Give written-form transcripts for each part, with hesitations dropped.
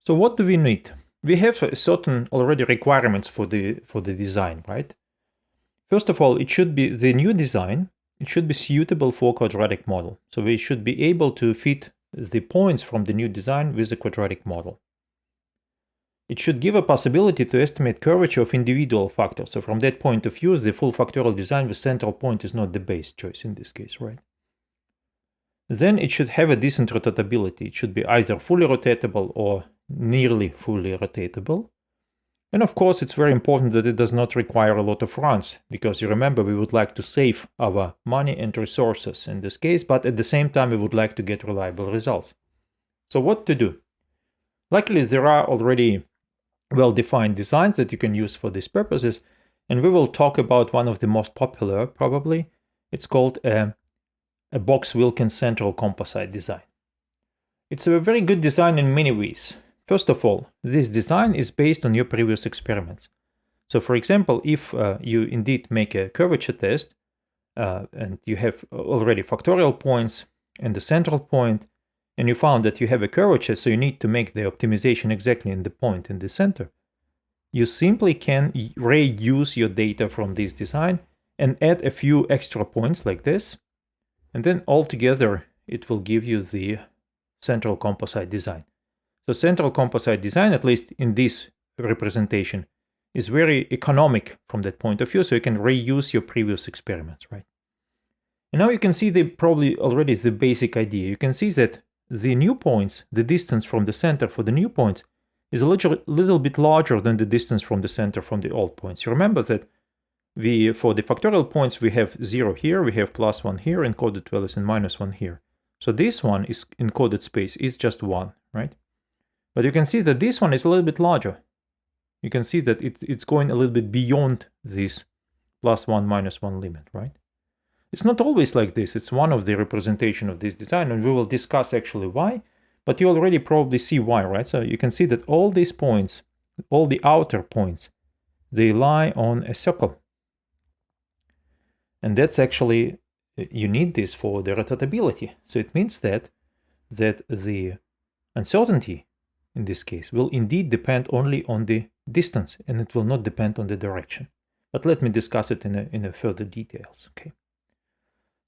So what do we need? We have certain already requirements for the design, right? First of all, it should be the new design. It should be suitable for quadratic model. So we should be able to fit the points from the new design with the quadratic model. It should give a possibility to estimate curvature of individual factors. So from that point of view, the full factorial design with central point is not the best choice in this case, right? Then it should have a decent rotatability. It should be either fully rotatable or nearly fully rotatable. And of course, it's very important that it does not require a lot of runs, because you remember we would like to save our money and resources in this case, but at the same time we would like to get reliable results. So what to do? Luckily, there are already well-defined designs that you can use for these purposes, and we will talk about one of the most popular, probably. It's called a Box-Wilkins central composite design. It's a very good design in many ways. First of all, this design is based on your previous experiments. So for example, if you indeed make a curvature test and you have already factorial points and the central point, and you found that you have a curvature, so you need to make the optimization exactly in the point in the center, you simply can reuse your data from this design and add a few extra points like this, and then altogether it will give you the central composite design. So central composite design, at least in this representation, is very economic from that point of view, so you can reuse your previous experiments, right? And now you can see probably already the basic idea. You can see that the new points, the distance from the center for the new points, is a little bit larger than the distance from the center from the old points. You remember that for the factorial points, we have 0 here, we have +1 here, encoded values, and -1 here. So this one is encoded space is just 1, right? But you can see that this one is a little bit larger. You can see that it's going a little bit beyond this +1, -1 limit, right? It's not always like this. It's one of the representation of this design, and we will discuss actually why, but you already probably see why, right? So you can see that all these points, all the outer points, they lie on a circle. And that's actually, you need this for the rotatability. So it means that the uncertainty in this case will indeed depend only on the distance, and it will not depend on the direction. But let me discuss it in a further details, okay?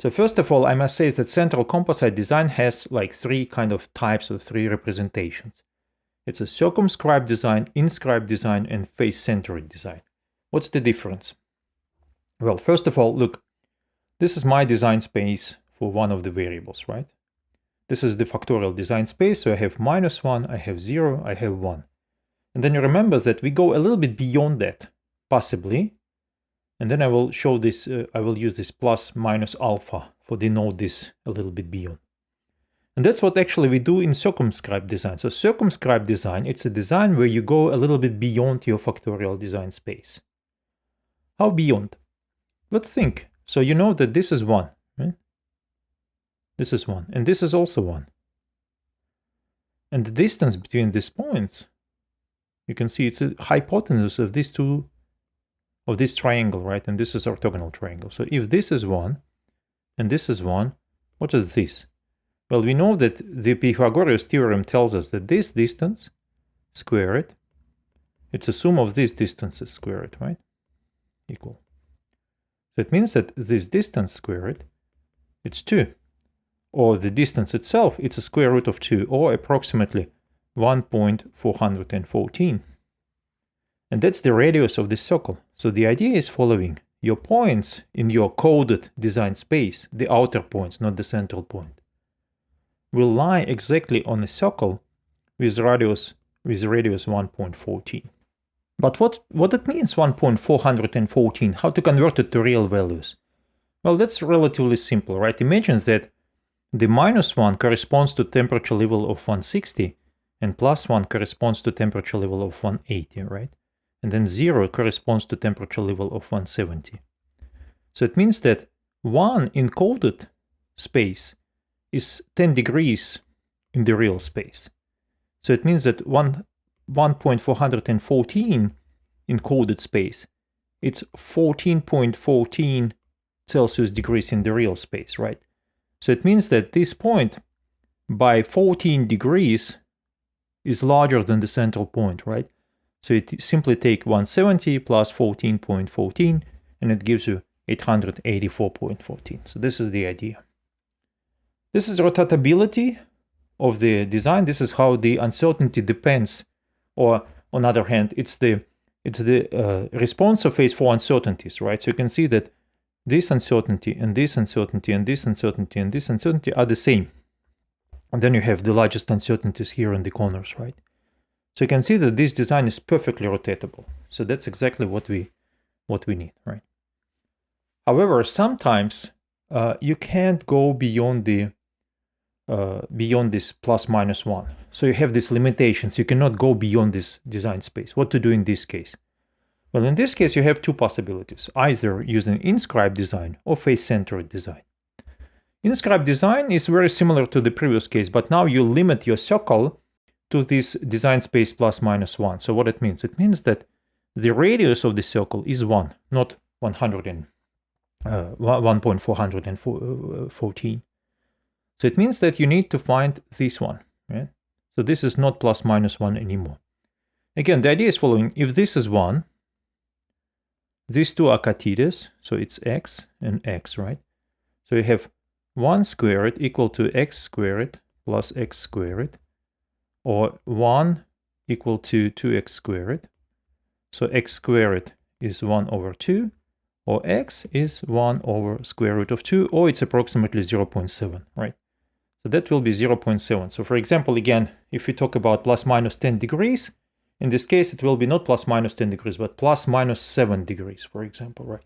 So first of all, I must say that central composite design has like three kind of types or three representations. It's a circumscribed design, inscribed design, and face-centered design. What's the difference? Well, first of all, look, this is my design space for one of the variables, right? This is the factorial design space, so I have -1, I have 0, I have 1. And then you remember that we go a little bit beyond that, possibly. And then I will show this, I will use this plus minus alpha for denote this a little bit beyond. And that's what actually we do in circumscribed design. So circumscribed design, it's a design where you go a little bit beyond your factorial design space. How beyond? Let's think. So you know that this is 1, right? This is 1, and this is also 1. And the distance between these points, you can see it's a hypotenuse of these two, of this triangle, right? And this is orthogonal triangle. So if this is 1 and this is 1, what is this? Well, we know that the Pythagoras theorem tells us that this distance squared, it's a sum of these distances squared, right? Equal. So it means that this distance squared, it's 2. Or the distance itself, it's a square root of 2, or approximately 1.414. And that's the radius of the circle. So the idea is following. Your points in your coded design space, the outer points, not the central point, will lie exactly on a circle with radius 1.14. But what it means 1.414, how to convert it to real values? Well, that's relatively simple, right? Imagine that the -1 corresponds to temperature level of 160, and +1 corresponds to temperature level of 180, right? And then 0 corresponds to temperature level of 170. So it means that one encoded space is 10 degrees in the real space. So it means that 1.414 encoded space, it's 14.14 Celsius degrees in the real space, right? So it means that this point, by 14 degrees, is larger than the central point, right? So it simply take 170 plus 14.14 and it gives you 884.14. So this is the idea. This is rotatability of the design. This is how the uncertainty depends, or on the other hand, it's the response surface for uncertainties, right? So you can see that this uncertainty and this uncertainty and this uncertainty and this uncertainty are the same. And then you have the largest uncertainties here in the corners, right? So you can see that this design is perfectly rotatable. So that's exactly what we need, right? However, sometimes you can't go beyond this plus minus 1. So you have these limitations. You cannot go beyond this design space. What to do in this case? Well, in this case, you have two possibilities, either using inscribed design or face-centered design. Inscribed design is very similar to the previous case, but now you limit your circle to this design space plus minus 1. So what it means? It means that the radius of the circle is 1, not 1.414. So it means that you need to find this one, right? So this is not plus minus 1 anymore. Again, the idea is following. If this is 1, these two are catetas, so it's x and x, right? So you have 1 squared equal to x squared plus x squared, or 1 equal to 2x squared. So x squared is 1 over 2, or x is 1 over square root of 2, or it's approximately 0.7, right? So that will be 0.7. So for example, again, if we talk about plus minus 10 degrees, in this case, it will be not plus minus 10 degrees, but plus minus 7 degrees, for example, right?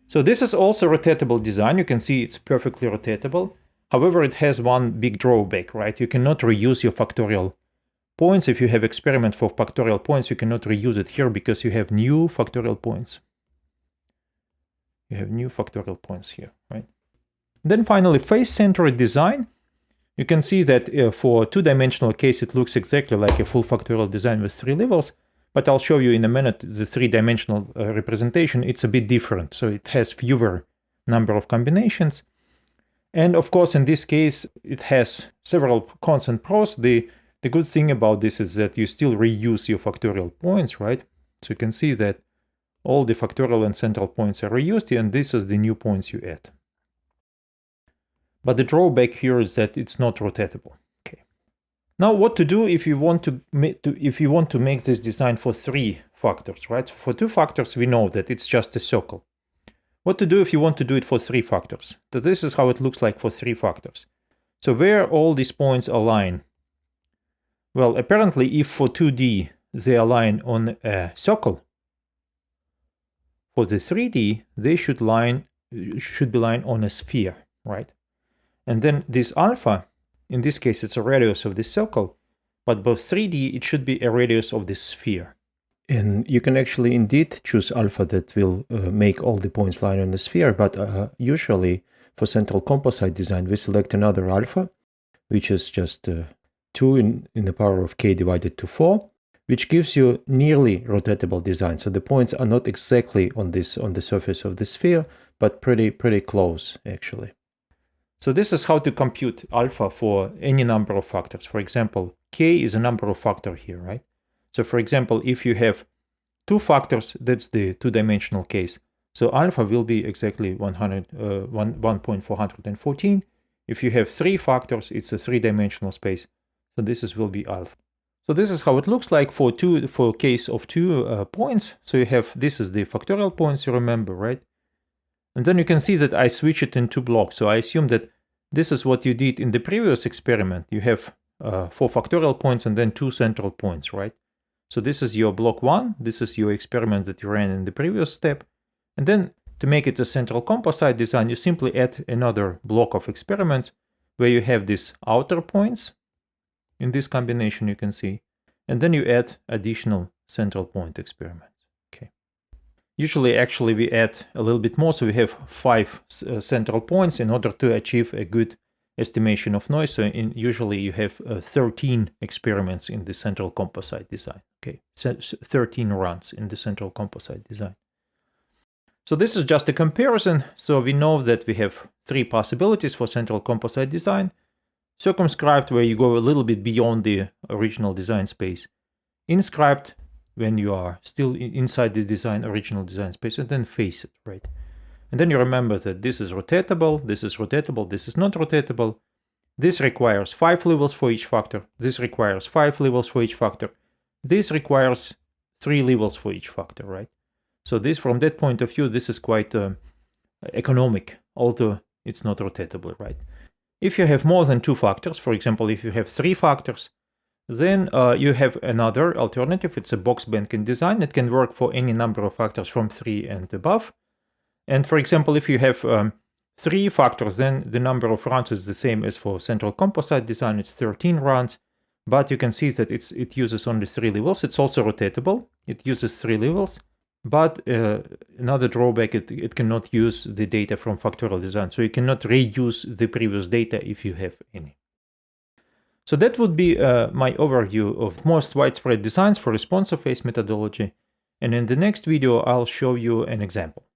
So this is also rotatable design. You can see it's perfectly rotatable. However, it has one big drawback, right? You cannot reuse your factorial points. If you have experiment for factorial points, you cannot reuse it here because you have new factorial points. You have new factorial points here, right? Then finally, face-centered design. You can see that for two-dimensional case, it looks exactly like a full factorial design with 3 levels. But I'll show you in a minute the 3-dimensional representation. It's a bit different. So it has fewer number of combinations. And of course, in this case, it has several cons and pros. The good thing about this is that you still reuse your factorial points, right? So you can see that all the factorial and central points are reused, and this is the new points you add. But the drawback here is that it's not rotatable. Okay. Now, what to do if you want to make this design for 3 factors, right? For 2 factors, we know that it's just a circle. What to do if you want to do it for 3 factors? So this is how it looks like for 3 factors. So where all these points align? Well, apparently, if for 2D they align on a circle, for the 3D they should be lying on a sphere, right? And then this alpha, in this case, it's a radius of this circle, but both 3D, it should be a radius of this sphere. And you can actually indeed choose alpha that will make all the points lie on the sphere, but usually for central composite design, we select another alpha, which is just 2 in the power of k divided to 4, which gives you nearly rotatable design. So the points are not exactly on the surface of the sphere, but pretty close, actually. So this is how to compute alpha for any number of factors. For example, k is a number of factor here, right? So for example, if you have 2 factors, that's the 2-dimensional case. So alpha will be exactly 1.414. If you have 3 factors, it's a 3-dimensional space. So this will be alpha. So this is how it looks like for case of 2 points. So you have, this is the factorial points, you remember, right? And then you can see that I switch it in 2 blocks. So I assume that this is what you did in the previous experiment. You have 4 factorial points and then 2 central points, right? So this is your block 1. This is your experiment that you ran in the previous step. And then to make it a central composite design, you simply add another block of experiments where you have these outer points. In this combination, you can see. And then you add additional central point experiments. Okay. Usually, actually, we add a little bit more. So we have 5 central points in order to achieve a good estimation of noise. So usually you have 13 experiments in the central composite design. Okay, 13 runs in the central composite design. So this is just a comparison. So we know that we have 3 possibilities for central composite design. Circumscribed, where you go a little bit beyond the original design space. Inscribed, when you are still inside the original design space, and then facet, right? And then you remember that this is rotatable, this is rotatable, this is not rotatable. This requires 5 levels for each factor. This requires 5 levels for each factor. This requires 3 levels for each factor, right? So this, from that point of view, this is quite economic, although it's not rotatable, right? If you have more than 2 factors, for example, if you have 3 factors, then you have another alternative. It's a box banking design. It can work for any number of factors from 3 and above. And for example, if you have 3 factors, then the number of runs is the same as for central composite design. It's 13 runs, but you can see that it uses only 3 levels. It's also rotatable. It uses 3 levels, but another drawback, it cannot use the data from factorial design. So you cannot reuse the previous data if you have any. So that would be my overview of most widespread designs for responsive phase methodology. And in the next video, I'll show you an example.